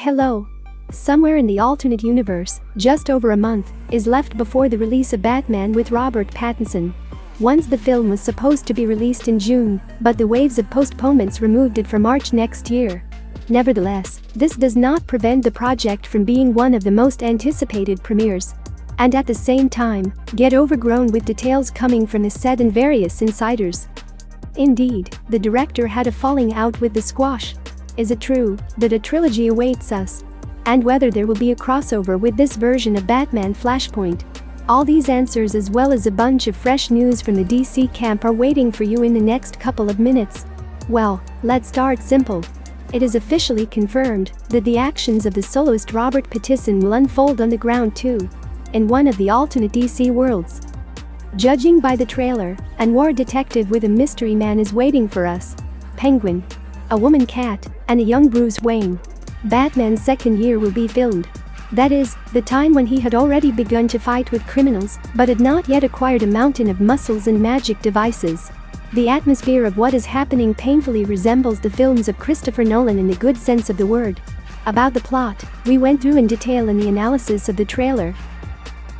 Hello. Somewhere in the alternate universe, just over a month is left before the release of Batman with Robert Pattinson. Once the film was supposed to be released in June, but the waves of postponements removed it for March next year. Nevertheless, this does not prevent the project from being one of the most anticipated premieres. And at the same time, get overgrown with details coming from the set and various insiders. Indeed, the director had a falling out with the Squash. Is it true that a trilogy awaits us? And whether there will be a crossover with this version of Batman Flashpoint? All these answers as well as a bunch of fresh news from the DC camp are waiting for you in the next couple of minutes. Well, let's start simple. It is officially confirmed that the actions of the soloist Robert Pattinson will unfold on the ground too, in one of the alternate DC worlds. Judging by the trailer, a noir detective with a mystery man is waiting for us. Penguin, a woman cat, and a young Bruce Wayne. Batman's second year will be filmed. That is, the time when he had already begun to fight with criminals, but had not yet acquired a mountain of muscles and magic devices. The atmosphere of what is happening painfully resembles the films of Christopher Nolan in the good sense of the word. About the plot, we went through in detail in the analysis of the trailer.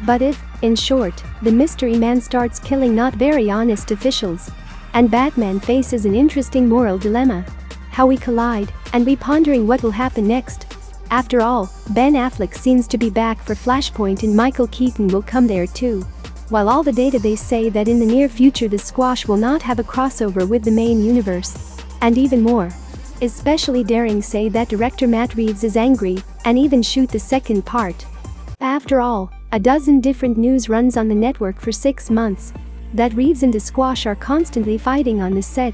But if, in short, the mystery man starts killing not very honest officials, and Batman faces an interesting moral dilemma, how we collide, and we pondering what will happen next. After all, Ben Affleck seems to be back for Flashpoint and Michael Keaton will come there too. While all the database say that in the near future the Squash will not have a crossover with the main universe. And even more, especially daring say that director Matt Reeves is angry and even shoot the second part. After all, a dozen different news runs on the network for 6 months that Reeves and the Squash are constantly fighting on the set.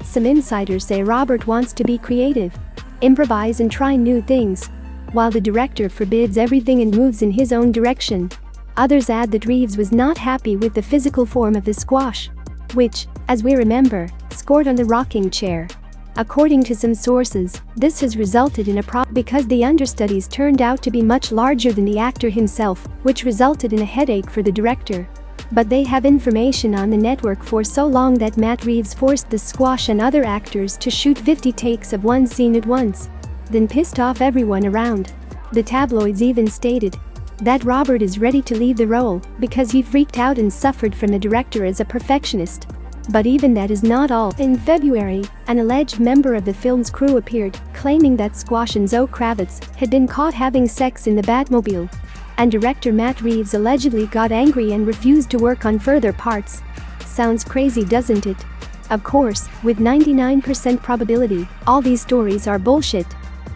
Some insiders say Robert wants to be creative, improvise and try new things, while the director forbids everything and moves in his own direction. Others add that Reeves was not happy with the physical form of the Squash, which, as we remember, scored on the rocking chair. According to some sources, this has resulted in a problem because the understudies turned out to be much larger than the actor himself, which resulted in a headache for the director. But they have information on the network for so long that Matt Reeves forced the Squash and other actors to shoot 50 takes of one scene at once, then pissed off everyone around. The tabloids even stated that Robert is ready to leave the role because he freaked out and suffered from the director as a perfectionist. But even that is not all. In February, an alleged member of the film's crew appeared, claiming that Squash and Zoe Kravitz had been caught having sex in the Batmobile. And director Matt Reeves allegedly got angry and refused to work on further parts. Sounds crazy, doesn't it? Of course, with 99% probability, all these stories are bullshit.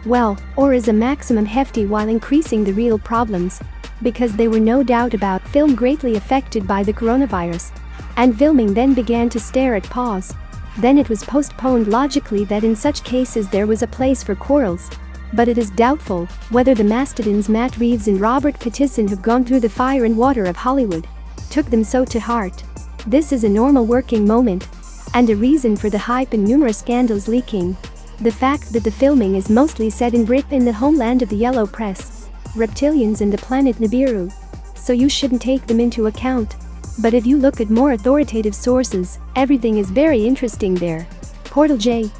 Well, or is a maximum hefty while increasing the real problems. Because they were no doubt about film greatly affected by the coronavirus. And filming then began to stare at pause. Then it was postponed logically that in such cases there was a place for quarrels. But it is doubtful whether the mastodons Matt Reeves and Robert Pattinson have gone through the fire and water of Hollywood took them so to heart. This is a normal working moment. And a reason for the hype and numerous scandals leaking. The fact that the filming is mostly set in Britain, the homeland of the Yellow Press, reptilians and the planet Nibiru. So you shouldn't take them into account. But if you look at more authoritative sources, everything is very interesting there. Portal J.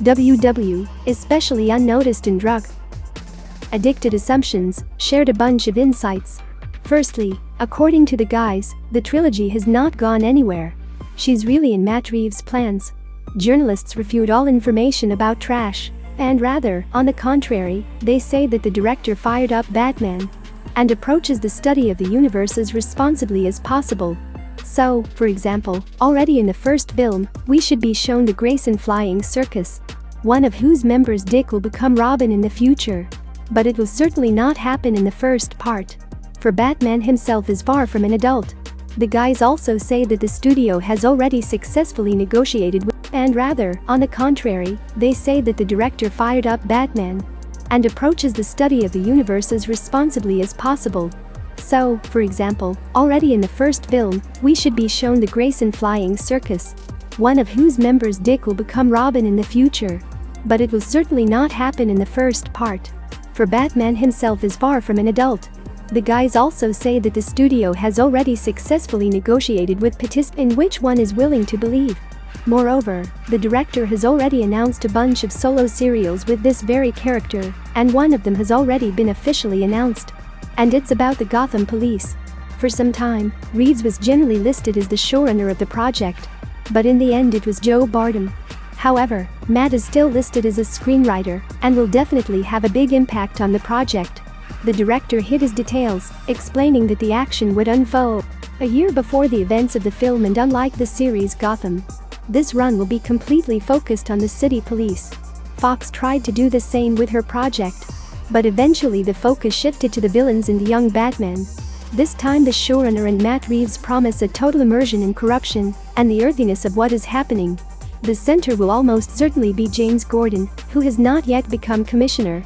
WW, especially unnoticed and drug-addicted assumptions, shared a bunch of insights. Firstly, according to the guys, the trilogy has not gone anywhere. She's really in Matt Reeves' plans. Journalists refute all information about trash, and rather, on the contrary, they say that the director fired up Batman and approaches the study of the universe as responsibly as possible. So, for example, already in the first film, we should be shown the Grayson Flying Circus, one of whose members Dick will become Robin in the future. But it will certainly not happen in the first part. For Batman himself is far from an adult. The guys also say that the studio has already successfully negotiated with, and rather, on the contrary, they say that the director fired up Batman and approaches the study of the universe as responsibly as possible. So, for example, already in the first film, we should be shown the Grayson Flying Circus, one of whose members Dick will become Robin in the future. But it will certainly not happen in the first part. For Batman himself is far from an adult. The guys also say that the studio has already successfully negotiated with Pattinson, in which one is willing to believe. Moreover, the director has already announced a bunch of solo serials with this very character, and one of them has already been officially announced. And it's about the Gotham Police. For some time, Reeves was generally listed as the showrunner of the project. But in the end it was Joe Barton. However, Matt is still listed as a screenwriter and will definitely have a big impact on the project. The director hid his details, explaining that the action would unfold a year before the events of the film, and unlike the series Gotham, this run will be completely focused on the city police. Fox tried to do the same with her project, but eventually the focus shifted to the villains and young Batman. This time the showrunner and Matt Reeves promise a total immersion in corruption and the earthiness of what is happening. The center will almost certainly be James Gordon, who has not yet become commissioner.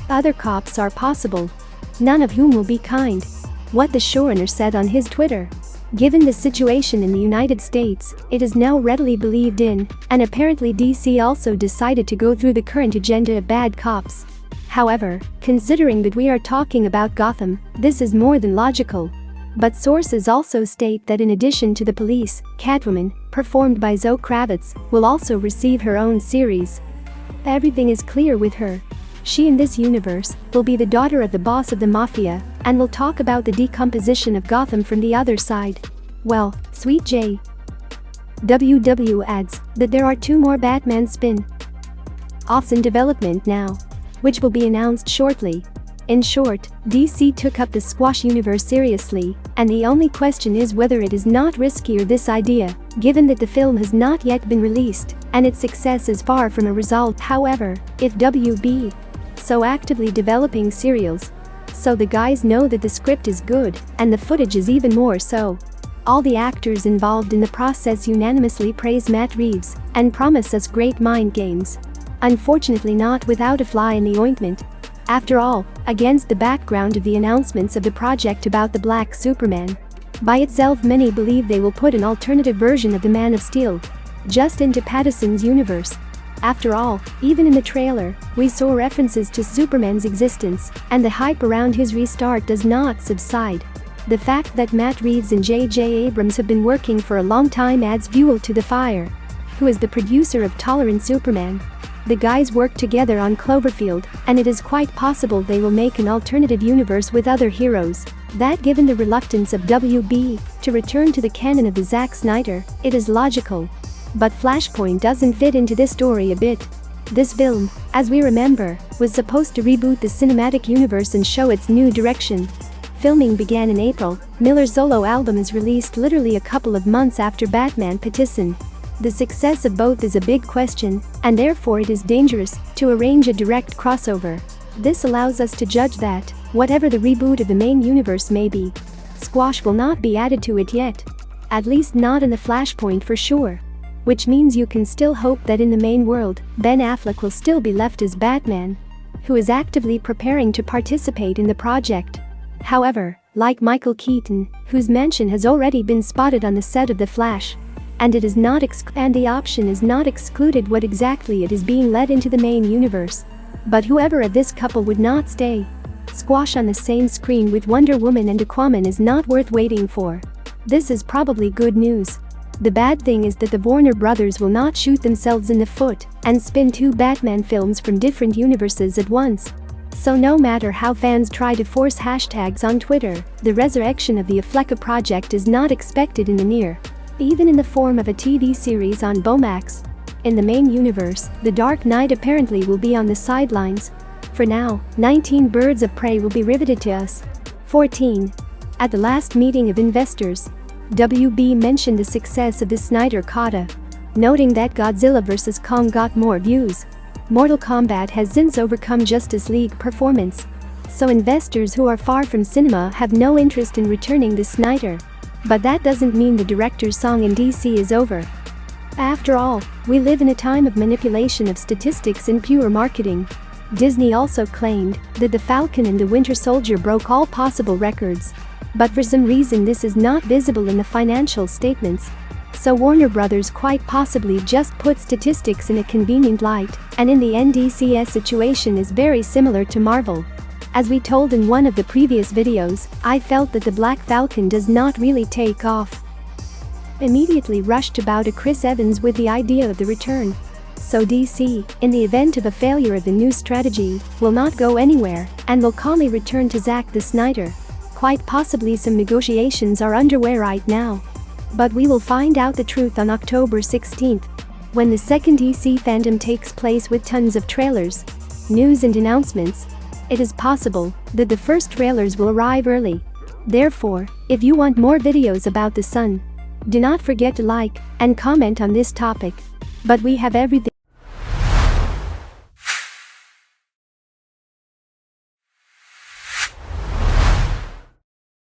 Other cops are possible, none of whom will be kind. What the showrunner said on his Twitter. Given the situation in the United States, it is now readily believed in, and apparently DC also decided to go through the current agenda of bad cops. However, considering that we are talking about Gotham, this is more than logical. But sources also state that in addition to the police, Catwoman, performed by Zoe Kravitz, will also receive her own series. Everything is clear with her. She in this universe will be the daughter of the boss of the mafia and will talk about the decomposition of Gotham from the other side. Well, sweet J. WW adds that there are 2 more Batman spin-offs in development now, which will be announced shortly. In short, DC took up the Squash universe seriously, and the only question is whether it is not riskier this idea, given that the film has not yet been released and its success is far from a result. However, if WB so actively developing serials, so the guys know that the script is good and the footage is even more so. All the actors involved in the process unanimously praise Matt Reeves and promise us great mind games. Unfortunately not without a fly in the ointment. After all, against the background of the announcements of the project about the Black Superman, by itself many believe they will put an alternative version of the Man of Steel just into Pattinson's universe. After all, even in the trailer, we saw references to Superman's existence, and the hype around his restart does not subside. The fact that Matt Reeves and J.J. Abrams have been working for a long time adds fuel to the fire. Who is the producer of Tolerant Superman? The guys worked together on Cloverfield, and it is quite possible they will make an alternative universe with other heroes. That given the reluctance of WB to return to the canon of the Zack Snyder, it is logical. But Flashpoint doesn't fit into this story a bit. This film, as we remember, was supposed to reboot the cinematic universe and show its new direction. Filming began in April. Miller's solo album is released literally a couple of months after Batman Pattinson. The success of both is a big question, and therefore it is dangerous to arrange a direct crossover. This allows us to judge that, whatever the reboot of the main universe may be, Squash will not be added to it yet. At least not in the Flashpoint for sure. Which means you can still hope that in the main world, Ben Affleck will still be left as Batman, who is actively preparing to participate in the project. However, like Michael Keaton, whose mention has already been spotted on the set of The Flash, and the option is not excluded what exactly it is being led into the main universe. But whoever of this couple would not stay Squash on the same screen with Wonder Woman and Aquaman is not worth waiting for. This is probably good news. The bad thing is that the Warner brothers will not shoot themselves in the foot and spin 2 Batman films from different universes at once. So no matter how fans try to force hashtags on Twitter, the resurrection of the Affleck project is not expected in the near, even in the form of a TV series on Bomax. In the main universe, The Dark Knight apparently will be on the sidelines. For now, 19 Birds of Prey will be riveted to us. 14. At the last meeting of investors, WB mentioned the success of the Snyder Coda, noting that Godzilla vs. Kong got more views. Mortal Kombat has since overcome Justice League performance, so investors who are far from cinema have no interest in returning the Snyder. But that doesn't mean the director's song in DC is over. After all, we live in a time of manipulation of statistics and pure marketing. Disney also claimed that The Falcon and the Winter Soldier broke all possible records. But for some reason this is not visible in the financial statements. So Warner Brothers quite possibly just put statistics in a convenient light, and in the end DC's situation is very similar to Marvel. As we told in one of the previous videos, I felt that the Black Falcon does not really take off. immediately rushed about to Chris Evans with the idea of the return. So DC, in the event of a failure of the new strategy, will not go anywhere and will calmly return to Zack the Snyder. Quite possibly some negotiations are underway right now. But we will find out the truth on October 16th, when the second DC fandom takes place with tons of trailers, news and announcements. It is possible that the first trailers will arrive early. Therefore, if you want more videos about the Sun, do not forget to like and comment on this topic. But we have everything